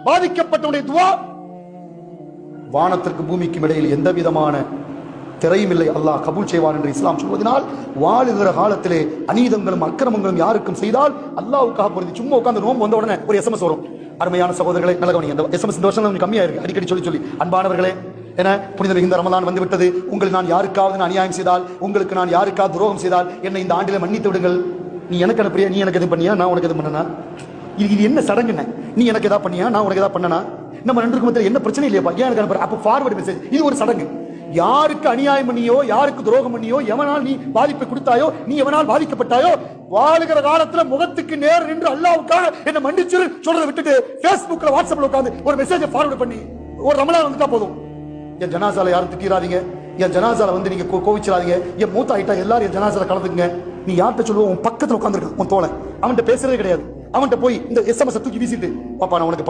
பாதிக்கப்பட்டவனுடைய துவா வானத்திற்கு பூமிக்கும் இடையில் எந்த விதமான திரையும் இல்லை, அல்லாஹ் கபூல் செய்வான் என்று இஸ்லாம் சொல்வதனால் வாழுகிற காலத்திலே அநீதங்களும் அக்கிரமங்களும் யாருக்கும் செய்தால் அல்லாஹ்வுக்காக பொருந்தி சும்மா உட்கார்ந்து நோம்பு வந்த உடனே ஒரு SMS வரும். அருமையான சகோதரர்களை நல்ல கவனிங்க. இந்த SMS இந்த வருஷம் கொஞ்சம் கம்மியா இருக்கு, அடிக்கடி சொல்லி அன்பானவர்களே, என புனித மிகுந்த ரமலான் வந்து விட்டது. உங்களுக்கு நான் யாருக்காவது அநியாயம் செய்தால், உங்களுக்கு நான் யாருக்காவது துரோகம் செய்தால் என்னை இந்த ஆண்டிலே மன்னித்து விடுங்கள். நீ எனக்கு அனுப்புறியா, நீ எனக்கு எது பண்ணியா, நான் உனக்கு எது பண்ணனா? இது என்ன சடங்குன்னு? நீ எனக்கு எதா பண்ணியா, நான் உனக்கு எதா பண்ணனா? நம்ம ரெண்டுக்கும் மத்தியில் என்ன பிரச்சனை இல்லையா? ஏன் எனக்கு அனுப்புற? அப்ப ஃபார்வர்டு மெசேஜ். இது ஒரு சடங்கு. யாருக்கு அநியாயம் பண்ணியோ, யாருக்கு துரோகம் பண்ணியோ, எவனால் நீ பாதிப்பை கொடுத்தாயோ, நீ எவனால் பாதிக்கப்பட்டாயோ, வாழுகிற காலத்துல முகத்துக்கு நேர் நின்று அல்லாஹ்வுக்காக என்ன மன்னிச்சிரு சொல்றதை விட்டுட்டு Facebookல வாட்ஸ்அப்ல உட்கார்ந்து ஒரு மெசேஜை ஃபார்வர்ட் பண்ணி ஒரு ரமலான் வந்துட்டா போதும். என் ஜனாசால யாரும் திட்டிராதீங்க, என் ஜனாசால வந்து நீங்க கோவிச்சிடாதீங்க, என் மூத்த ஆயிட்டா எல்லாரும் என் ஜனாசால கலந்துங்க. நீ யார்கிட்ட சொல்லுவோம்? உன் பக்கத்துல உட்காந்துருக்கான் உன் தோழன், அவன்கிட்ட பேசுறதே கிடையாது. அவன்கிட்ட போய் இந்த SMS தூக்கி வீசிட்டு, பாப்பா நான் உனக்கு